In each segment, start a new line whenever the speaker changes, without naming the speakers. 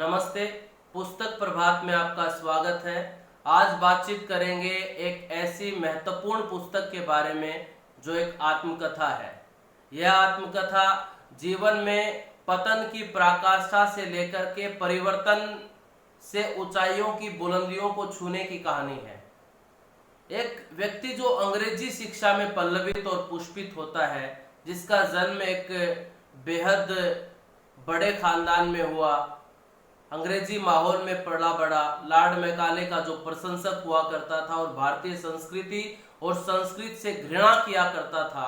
नमस्ते। पुस्तक प्रभात में आपका स्वागत है। आज बातचीत करेंगे एक ऐसी महत्वपूर्ण पुस्तक के बारे में जो एक आत्मकथा है। यह आत्मकथा जीवन में पतन की पराकाष्ठा से लेकर के परिवर्तन से ऊंचाइयों की बुलंदियों को छूने की कहानी है। एक व्यक्ति जो अंग्रेजी शिक्षा में पल्लवित और पुष्पित होता है, जिसका जन्म एक बेहद बड़े खानदान में हुआ, अंग्रेजी माहौल में पला बड़ा, लॉर्ड मैकाले का जो प्रशंसक हुआ करता था और भारतीय संस्कृति और संस्कृत से घृणा किया करता था,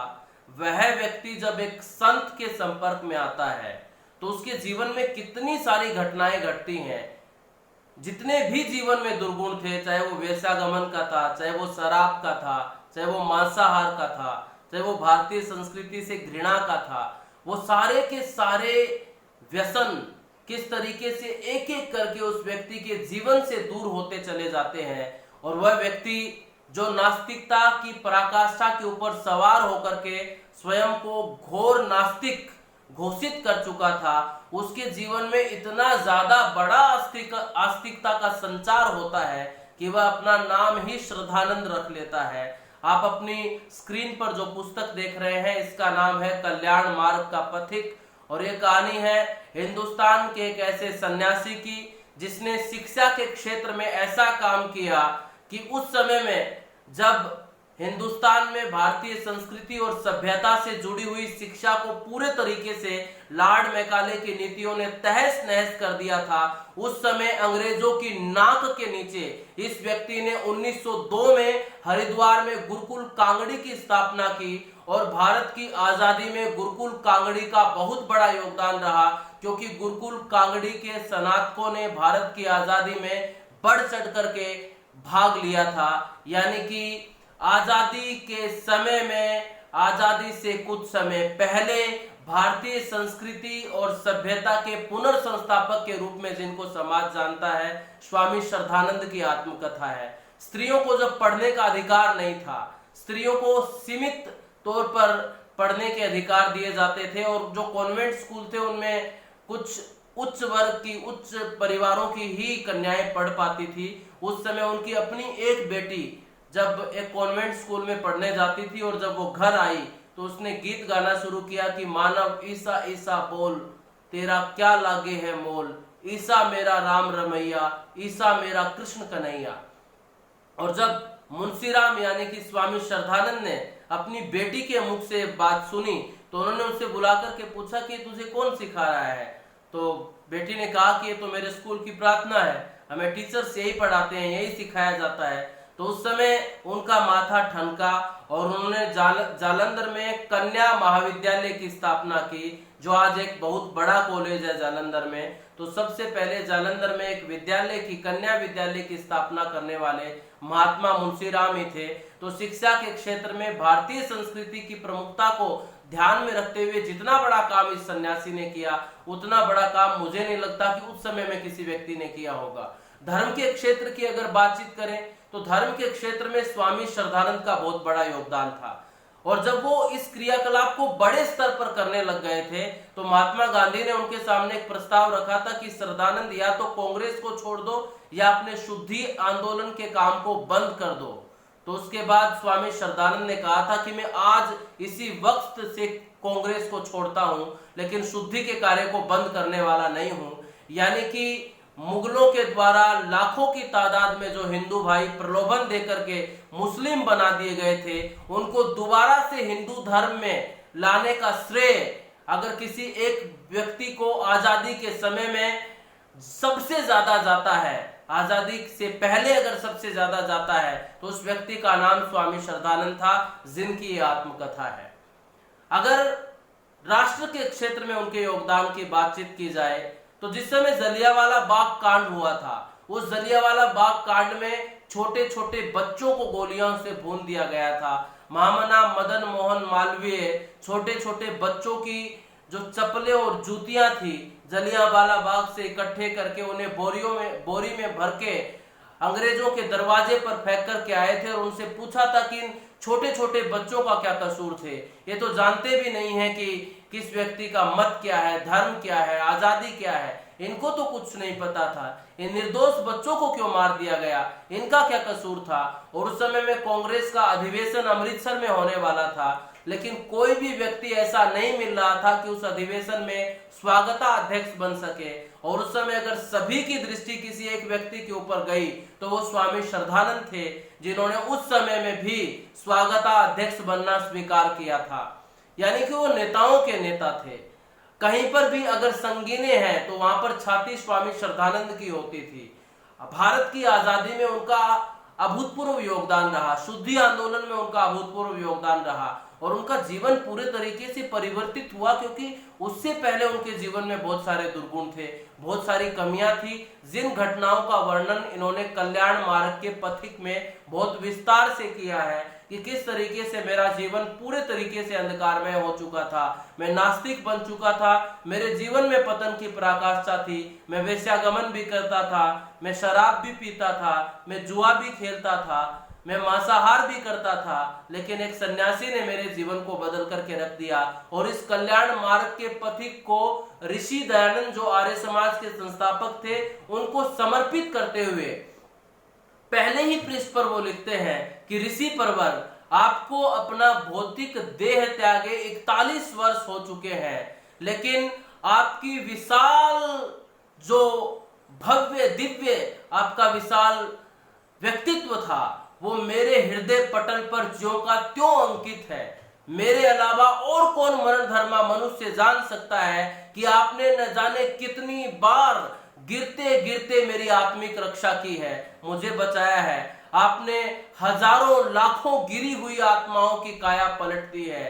वह व्यक्ति जब एक संत के संपर्क में आता है तो उसके जीवन में कितनी सारी घटनाएं घटती हैं। जितने भी जीवन में दुर्गुण थे, चाहे वो वेश्यागमन का था, चाहे वो शराब का था, चाहे वो मांसाहार का था, चाहे वो भारतीय संस्कृति से घृणा का था, वो सारे के सारे व्यसन किस तरीके से एक एक करके उस व्यक्ति के जीवन से दूर होते चले जाते हैं। और वह व्यक्ति जो नास्तिकता की पराकाष्ठा के ऊपर सवार होकर के स्वयं को घोर नास्तिक घोषित कर चुका था, उसके जीवन में इतना ज्यादा बड़ा आस्तिकता का संचार होता है कि वह अपना नाम ही श्रद्धानंद रख लेता है। आप अपनी स्क्रीन पर जो पुस्तक देख रहे हैं, इसका नाम है कल्याण मार्ग का पथिक, और ये कहानी है हिंदुस्तान के एक ऐसे सन्यासी की जिसने शिक्षा के क्षेत्र में ऐसा काम किया कि उस समय में जब हिंदुस्तान में भारतीय संस्कृति और सभ्यता से जुड़ी हुई शिक्षा को पूरे तरीके से लॉर्ड मैकाले की नीतियों ने तहस नहस कर दिया था, उस समय अंग्रेजों की नाक के नीचे इस व्यक्ति ने 1902 में हरिद्वार में गुरुकुल कांगड़ी की स्थापना की। और भारत की आजादी में गुरुकुल कांगड़ी का बहुत बड़ा योगदान रहा, क्योंकि गुरुकुल कांगड़ी के स्नातकों ने भारत की आजादी में बढ़ चढ़ करके भाग लिया था। यानी कि आजादी के समय में, आजादी से कुछ समय पहले भारतीय संस्कृति और सभ्यता के पुनर्संस्थापक के रूप में जिनको समाज जानता है, स्वामी श्रद्धानंद की आत्मकथा है। स्त्रियों को जब पढ़ने का अधिकार नहीं था, स्त्रियों को सीमित तौर पर पढ़ने के अधिकार दिए जाते थे, और जो कॉन्वेंट स्कूल थे उनमें कुछ उच्च वर्ग की, उच्च परिवारों की ही कन्याएं पढ़ पाती थी। उस समय उनकी अपनी एक बेटी जब एक कॉन्वेंट स्कूल में पढ़ने जाती थी और जब वो घर आई तो उसने गीत गाना शुरू किया कि मानव ईसा ईसा बोल, तेरा क्या लागे है मोल, ईसा मेरा राम रमैया, ईसा मेरा कृष्ण कन्हैया। और जब मुंशीराम यानी कि स्वामी श्रद्धानंद ने अपनी बेटी के मुख से बात सुनी तो उन्होंने उससे बुलाकर के पूछा कि तुझे कौन सिखा रहा है। तो बेटी ने कहा कि ये तो मेरे स्कूल की प्रार्थना है, हमें टीचर्स यही पढ़ाते हैं, यही सिखाया जाता है। तो उस समय उनका माथा ठनका और उन्होंने जालंधर में कन्या महाविद्यालय की स्थापना की, जो आज एक बहुत बड़ा कॉलेज है जालंधर में। तो सबसे पहले जालंधर में एक विद्यालय की, कन्या विद्यालय की स्थापना करने वाले महात्मा मुंशीराम ही थे। तो शिक्षा के क्षेत्र में भारतीय संस्कृति की प्रमुखता को ध्यान में रखते हुए जितना बड़ा काम इस सन्यासी ने किया, उतना बड़ा काम मुझे नहीं लगता कि उस समय में किसी व्यक्ति ने किया होगा। धर्म के क्षेत्र की अगर बातचीत करें तो धर्म के क्षेत्र में स्वामी श्रद्धानंद का बहुत बड़ा योगदान था। और जब वो इस क्रियाकलाप को बड़े स्तर पर करने लग गए थे तो महात्मा गांधी ने उनके सामने एक प्रस्ताव रखा था कि श्रद्धानंद या तो कांग्रेस को छोड़ दो या अपने शुद्धि आंदोलन के काम को बंद कर दो। तो उसके बाद स्वामी श्रद्धानंद ने कहा था कि मैं आज इसी वक्त से कांग्रेस को छोड़ता हूं, लेकिन शुद्धि के कार्य को बंद करने वाला नहीं हूं। यानी कि मुगलों के द्वारा लाखों की तादाद में जो हिंदू भाई प्रलोभन देकर के मुस्लिम बना दिए गए थे, उनको दोबारा से हिंदू धर्म में लाने का श्रेय अगर किसी एक व्यक्ति को आजादी के समय में सबसे ज्यादा जाता है, आजादी से पहले अगर सबसे ज्यादा जाता है, तो उस व्यक्ति का नाम स्वामी श्रद्धानंद था, जिनकी आत्मकथा है। अगर राष्ट्र के क्षेत्र में उनके योगदान की बातचीत की जाए तो जिस समय जलियांवाला बाग कांड हुआ था, उस जलियांवाला बाग कांड में छोटे छोटे बच्चों को गोलियों से भून दिया गया था। महामना मदन मोहन मालवीय छोटे छोटे बच्चों की जो चप्पलें और जूतियां थी, जलियांवाला बाग से इकट्ठे करके उन्हें बोरी में भर के अंग्रेजों के दरवाजे पर फेंक करके आए थे और उनसे पूछा था कि इन छोटे छोटे बच्चों का क्या कसूर थे, ये तो जानते भी नहीं है कि किस व्यक्ति का मत क्या है, धर्म क्या है, आजादी क्या है। इनको तो कुछ नहीं पता था, इन निर्दोष बच्चों को क्यों मार दिया गया, इनका क्या कसूर था। और उस समय में कांग्रेस का अधिवेशन अमृतसर में होने वाला था, लेकिन कोई भी व्यक्ति ऐसा नहीं मिल रहा था कि उस अधिवेशन में स्वागताध्यक्ष बन सके। और उस समय अगर सभी की दृष्टि किसी एक व्यक्ति के ऊपर गई तो वो स्वामी श्रद्धानंद थे, जिन्होंने उस समय में भी स्वागताध्यक्ष बनना स्वीकार किया था। यानी कि वो नेताओं के नेता थे। कहीं पर भी अगर संगीने हैं तो वहां पर छाती स्वामी श्रद्धानंद की होती थी। भारत की आजादी में उनका अभूतपूर्व योगदान रहा, शुद्धि आंदोलन में उनका अभूतपूर्व योगदान रहा, और उनका जीवन पूरे तरीके से परिवर्तित हुआ, क्योंकि उससे पहले उनके जीवन में बहुत सारे दुर्गुण थे, बहुत सारी कमियां थी, जिन घटनाओं का वर्णन इन्होंने कल्याण मार्ग के पथिक में बहुत विस्तार से किया है कि किस तरीके से मेरा जीवन पूरे तरीके से अंधकारमय हो चुका था, मैं नास्तिक बन चुका था, मेरे जीवन में पतन की पराकाष्ठा थी, मैं वेश्यागमन भी करता था, मैं शराब भी पीता था, मैं जुआ भी खेलता था, मैं मांसाहार भी करता था, लेकिन एक सन्यासी ने मेरे जीवन को बदल करके रख दिया। और इस कल्याण मार्ग के पथिक को ऋषि दयानंद, जो आर्य समाज के संस्थापक थे, उनको समर्पित करते हुए पहले ही पृष्ठ पर वो लिखते हैं कि ऋषि परवर, आपको अपना भौतिक देह त्यागे 41 वर्ष हो चुके हैं, लेकिन आपकी विशाल जो भव्य दिव्य आपका विशाल व्यक्तित्व था वो मेरे हृदय पटल पर ज्यों का त्यों अंकित है। मेरे अलावा और कौन मरण धर्मा मनुष्य जान सकता है कि आपने न जाने कितनी बार गिरते गिरते मेरी आत्मिक रक्षा की है, मुझे बचाया है। आपने हजारों लाखों गिरी हुई आत्माओं की काया पलट दी है।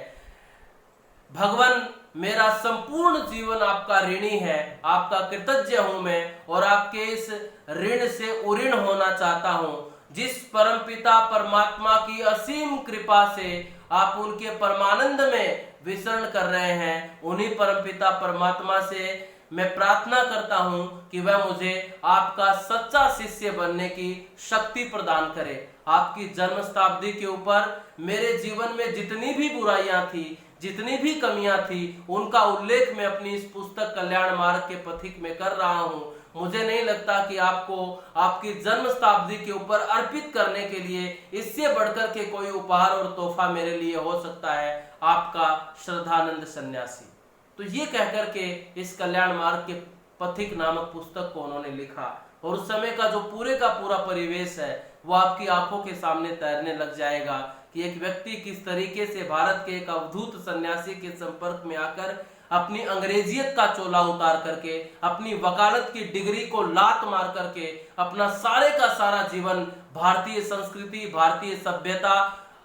भगवान, मेरा संपूर्ण जीवन आपका ऋणी है, आपका कृतज्ञ हूं मैं, और आपके इस ऋण से उऋण होना चाहता हूं। जिस परमपिता परमात्मा की असीम कृपा से आप उनके परमानंद में विचरण कर रहे हैं, उन्हीं परमपिता परमात्मा से मैं प्रार्थना करता हूं कि वह मुझे आपका सच्चा शिष्य बनने की शक्ति प्रदान करे। आपकी जन्म शताब्दी के ऊपर मेरे जीवन में जितनी भी बुराइयां थी, जितनी भी कमियां थी, उनका उल्लेख मैं अपनी इस पुस्तक कल्याण मार्ग के पथिक में कर रहा हूं। मुझे नहीं लगता कि आपको आपकी जन्म शताब्दी के ऊपर अर्पित करने के लिए इससे बढ़कर के कोई उपहार और तोहफा मेरे लिए हो सकता है। आपका श्रद्धानंद सन्यासी। तो ये कहकर के इस कल्याण मार्ग के पथिक नामक पुस्तक को उन्होंने लिखा, और उस समय का जो पूरे का पूरा परिवेश है वो आपकी आंखों के सामने तैरने लग जाएगा कि एक व्यक्ति किस तरीके से भारत के एक अवधूत सन्यासी के संपर्क में आकर अपनी अंग्रेजियत का चोला उतार करके, अपनी वकालत की डिग्री को लात मार करके अपना सारे का सारा जीवन भारतीय संस्कृति, भारतीय सभ्यता,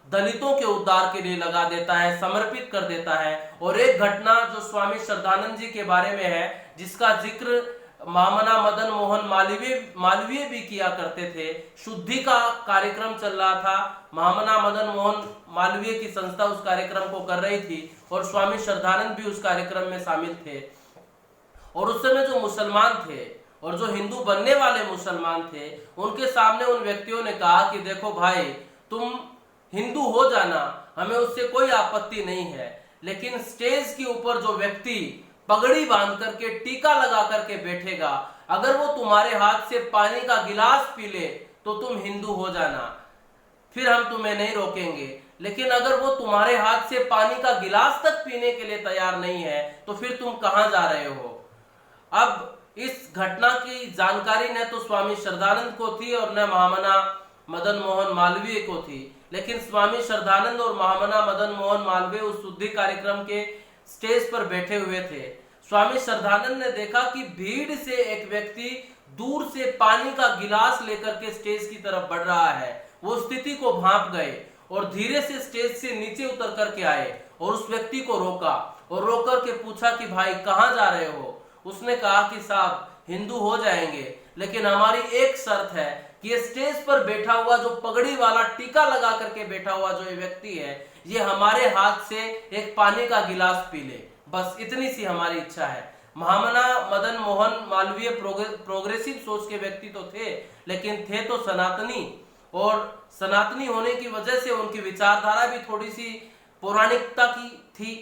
दलितों के उद्धार के लिए लगा देता है, समर्पित कर देता है। और एक घटना जो स्वामी श्रद्धानंद जी के बारे में है, जिसका जिक्र महामना मदन मोहन मालवीय भी किया करते थे। शुद्धि का कार्यक्रम चल रहा था, महामना मदन मोहन मालवीय की संस्था उस कार्यक्रम को कर रही थी और स्वामी श्रद्धानंद भी उस कार्यक्रम में शामिल थे। और उस समय जो मुसलमान थे और जो हिंदू बनने वाले मुसलमान थे, उनके सामने उन व्यक्तियों ने कहा कि देखो भाई, तुम हिंदू हो जाना, हमें उससे कोई आपत्ति नहीं है, लेकिन स्टेज के ऊपर जो व्यक्ति पगड़ी बांध करके टीका लगा करके बैठेगा, अगर वो तुम्हारे हाथ से पानी का गिलास पी ले तो तुम हिंदू हो जाना, फिर हम तुम्हें नहीं रोकेंगे। लेकिन अगर वो तुम्हारे हाथ से पानी का गिलास तक पीने के लिए तैयार नहीं है तो फिर तुम कहां जा रहे हो। अब इस घटना की जानकारी न तो स्वामी श्रद्धानंद को थी और न महामना मदन मोहन मालवीय को थी, लेकिन स्वामी श्रद्धानंद और महामना मदन मोहन मालवीय उस शुद्धि कार्यक्रम के स्टेज पर बैठे हुए थे। स्वामी श्रद्धानंद ने देखा कि भीड़ से एक व्यक्ति दूर से पानी का गिलास लेकर के स्टेज की तरफ बढ़ रहा है। वो स्थिति को भांप गए और धीरे से स्टेज से नीचे उतर करके आए और उस व्यक्ति को रोका और रोक करके पूछा कि भाई कहां जा रहे हो। उसने कहा कि साहब, हिंदू हो जाएंगे, लेकिन हमारी एक शर्त है कि स्टेज पर बैठा हुआ जो पगड़ी वाला टीका लगा करके बैठा हुआ जो ये व्यक्ति है, ये हमारे हाथ से एक पानी का गिलास पी ले, बस इतनी सी हमारी इच्छा है। महामना मदन मोहन मालवीय प्रोग्रेसिव सोच के व्यक्ति तो थे, लेकिन थे तो सनातनी, और सनातनी होने की वजह से उनकी विचारधारा भी थोड़ी सी पौराणिकता की थी।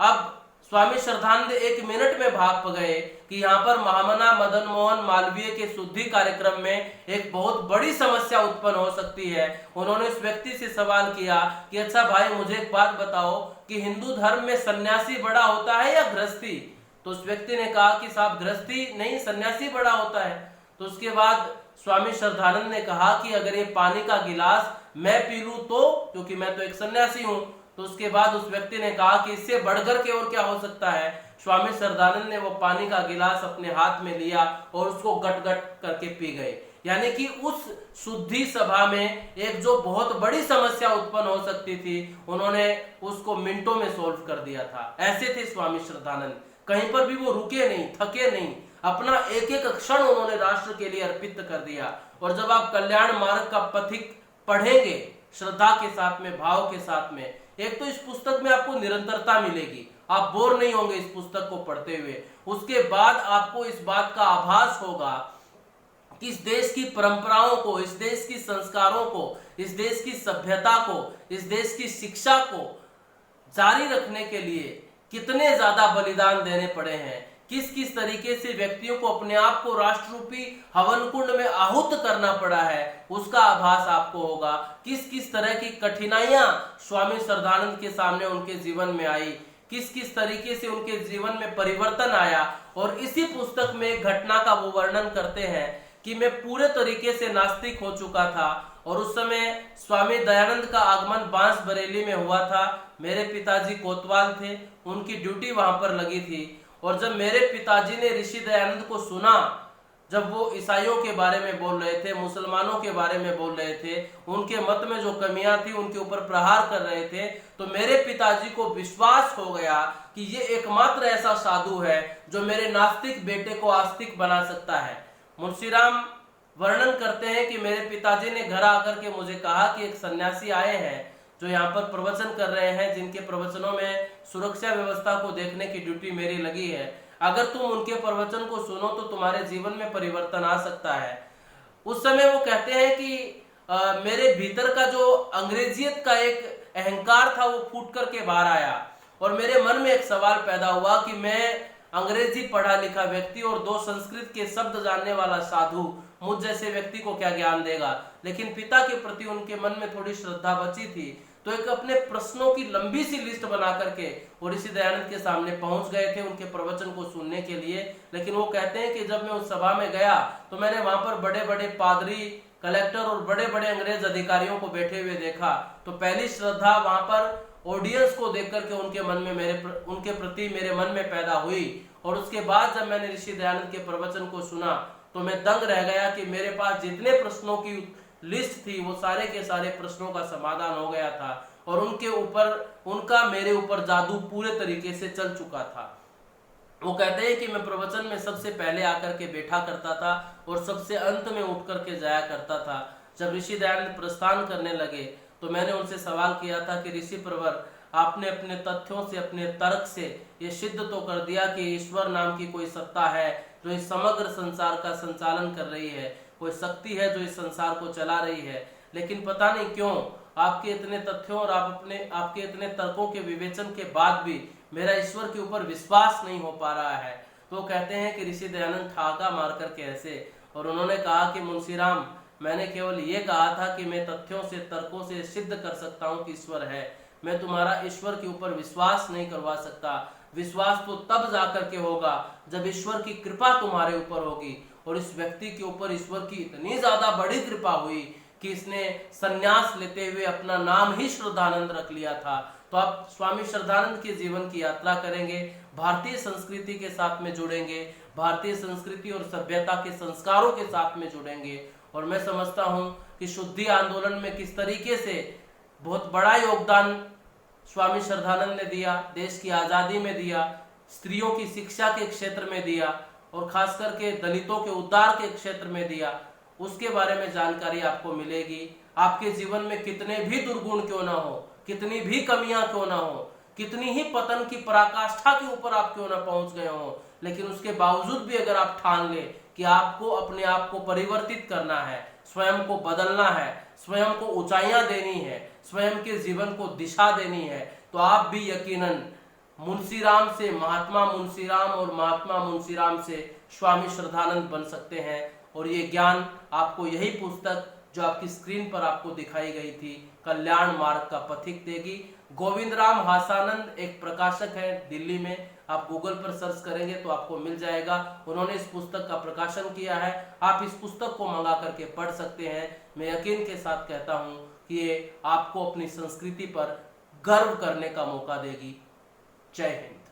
अब स्वामी श्रद्धानंद 1 मिनट में भाग गए कि यहाँ पर महामना मदन मोहन मालवीय के शुद्धि कार्यक्रम में एक बहुत बड़ी समस्या उत्पन्न हो सकती है। उन्होंने उस व्यक्ति से सवाल किया कि अच्छा भाई, मुझे एक बात बताओ कि हिंदू धर्म में सन्यासी बड़ा होता है या गृहस्थी? तो उस व्यक्ति ने कहा कि साहब, गृहस्थी नहीं, सन्यासी बड़ा होता है। तो उसके बाद स्वामी श्रद्धानंद ने कहा कि अगर ये पानी का गिलास मैं पी लूं तो, क्योंकि मैं तो एक सन्यासी हूं। तो उसके बाद उस व्यक्ति ने कहा कि इससे बढ़कर के और क्या हो सकता है। स्वामी श्रद्धानंद ने वो पानी का गिलास अपने हाथ में लिया और उसको गट गट करके पी गए। यानी कि उस शुद्धि सभा में एक जो बहुत बड़ी समस्या उत्पन्न हो सकती थी, उन्होंने उसको मिनटों में सोल्व कर दिया था। ऐसे थे स्वामी श्रद्धानंद। कहीं पर भी वो रुके नहीं, थके नहीं, अपना एक एक क्षण उन्होंने राष्ट्र के लिए अर्पित कर दिया। और जब आप कल्याण मार्ग का पथिक पढ़ेंगे श्रद्धा के साथ में, भाव के साथ में, एक तो इस पुस्तक में आपको निरंतरता मिलेगी, आप बोर नहीं होंगे इस पुस्तक को पढ़ते हुए। उसके बाद आपको इस बात का आभास होगा कि इस देश की परंपराओं को, इस देश की संस्कारों को, इस देश की सभ्यता को, इस देश की शिक्षा को जारी रखने के लिए कितने ज्यादा बलिदान देने पड़े हैं, किस किस तरीके से व्यक्तियों को अपने आप को राष्ट्ररूपी हवन कुंड में आहूत करना पड़ा है, उसका आभास आपको होगा। किस किस तरह की कठिनाइयां स्वामी श्रद्धानंद के सामने उनके जीवन में आई, किस किस तरीके से उनके जीवन में परिवर्तन आया। और इसी पुस्तक में एक घटना का वो वर्णन करते हैं कि मैं पूरे तरीके से नास्तिक हो चुका था और उस समय स्वामी दयानंद का आगमन बांसबरेली में हुआ था। मेरे पिताजी कोतवाल थे, उनकी ड्यूटी वहां पर लगी थी। और जब मेरे पिताजी ने ऋषि दयानंद को सुना, जब वो ईसाइयों के बारे में बोल रहे थे, मुसलमानों के बारे में बोल रहे थे, उनके मत में जो कमियां थी उनके ऊपर प्रहार कर रहे थे, तो मेरे पिताजी को विश्वास हो गया कि ये एकमात्र ऐसा साधु है जो मेरे नास्तिक बेटे को आस्तिक बना सकता है। मुंशीराम वर्णन करते हैं कि मेरे पिताजी ने घर आकर के मुझे कहा कि एक सन्यासी आए हैं जो यहाँ पर प्रवचन कर रहे हैं, जिनके प्रवचनों में सुरक्षा व्यवस्था को देखने की ड्यूटी मेरी लगी है। अगर तुम उनके प्रवचन को सुनो तो तुम्हारे जीवन में परिवर्तन आ सकता है। उस समय वो कहते हैं कि मेरे भीतर का जो अंग्रेजियत का एक अहंकार था वो फूट करके बाहर आया और मेरे मन में एक सवाल पैदा हुआ कि मैं अंग्रेजी पढ़ा लिखा व्यक्ति और 2 संस्कृत के शब्द जानने वाला साधु मुझ जैसे व्यक्ति को क्या ज्ञान देगा। लेकिन पिता के प्रति उनके मन में थोड़ी श्रद्धा बची थी, तो एक अपने प्रश्नों की लंबी सी लिस्ट बना करके और ऋषि दयानंद के सामने पहुंच गए थे उनके प्रवचन को सुनने के लिए। लेकिन वो कहते हैं कि जब मैं उस सभा में गया तो मैंने वहां पर बड़े बड़े पादरी, कलेक्टर और बड़े बड़े अंग्रेज अधिकारियों को बैठे हुए देखा। तो पहली श्रद्धा वहां पर ऑडियंस को देख करके उनके प्रति मेरे मन में पैदा हुई। और उसके बाद जब मैंने ऋषि दयानंद के प्रवचन को सुना तो मैं दंग रह गया कि मेरे पास जितने प्रश्नों की लिस्ट थी वो सारे के सारे प्रश्नों का समाधान हो गया था और उनका मेरे ऊपर जादू पूरे तरीके से चल चुका था। वो कहते हैं कि मैं प्रवचन में सबसे पहले आकर के बैठा करता था और सबसे अंत में उठ करके जाया करता था। जब ऋषि दयानंद प्रस्थान करने लगे तो मैंने उनसे सवाल किया था कि ऋषि प्रवर, आपने अपने तथ्यों से, अपने तर्क से ये सिद्ध तो कर दिया कि ईश्वर नाम की कोई सत्ता है जो इस समग्र संसार का संचालन कर रही है, कोई शक्ति है जो इस संसार को चला रही है, लेकिन पता नहीं क्यों आपके इतने तथ्यों और आपके इतने तर्कों के विवेचन के बाद भी मेरा ईश्वर के ऊपर विश्वास नहीं हो पा रहा है। तो कहते हैं कि ऋषि दयानंद ठाका मार करके ऐसे, और उन्होंने कहा कि मुंशीराम, मैंने केवल ये कहा था कि मैं तथ्यों से, तर्कों से सिद्ध कर सकता हूँ कि ईश्वर है, मैं तुम्हारा ईश्वर के ऊपर विश्वास नहीं करवा सकता। विश्वास तो तब जाकर के होगा जब ईश्वर की कृपा तुम्हारे ऊपर होगी। और इस व्यक्ति के ऊपर ईश्वर की इतनी ज्यादा बड़ी कृपा हुई कि इसने संन्यास लेते हुए अपना नाम ही श्रद्धानंद रख लिया था। तो आप स्वामी श्रद्धानंद के जीवन की यात्रा करेंगे, भारतीय संस्कृति के साथ में जुड़ेंगे, भारतीय संस्कृति और सभ्यता के संस्कारों के साथ में जुड़ेंगे। और मैं समझता हूं कि शुद्धि आंदोलन में किस तरीके से बहुत बड़ा योगदान स्वामी श्रद्धानंद ने दिया, देश की आजादी में दिया, स्त्रियों की शिक्षा के क्षेत्र में दिया और खास करके दलितों के उद्धार के क्षेत्र में दिया, उसके बारे में जानकारी आपको मिलेगी। आपके जीवन में कितने भी दुर्गुण क्यों ना हो, कितनी भी कमियां क्यों ना हो, कितनी ही पतन की पराकाष्ठा के ऊपर आप क्यों ना पहुंच गए हो, लेकिन उसके बावजूद भी अगर आप ठान ले कि आपको अपने आप को परिवर्तित करना है, स्वयं को बदलना है, स्वयं को ऊंचाइयां देनी है, स्वयं के जीवन को दिशा देनी है, तो आप भी यकीनन मुंशीराम से महात्मा मुंशीराम और महात्मा मुंशीराम से स्वामी श्रद्धानंद बन सकते हैं। और ये ज्ञान आपको यही पुस्तक जो आपकी स्क्रीन पर आपको दिखाई गई थी, कल्याण मार्ग का पथिक, देगी। गोविंदराम हासानंद एक प्रकाशक है दिल्ली में, आप गूगल पर सर्च करेंगे तो आपको मिल जाएगा। उन्होंने इस पुस्तक का प्रकाशन किया है, आप इस पुस्तक को मंगा करके पढ़ सकते हैं। मैं यकीन के साथ कहता हूं कि ये आपको अपनी संस्कृति पर गर्व करने का मौका देगी। जय हिंद।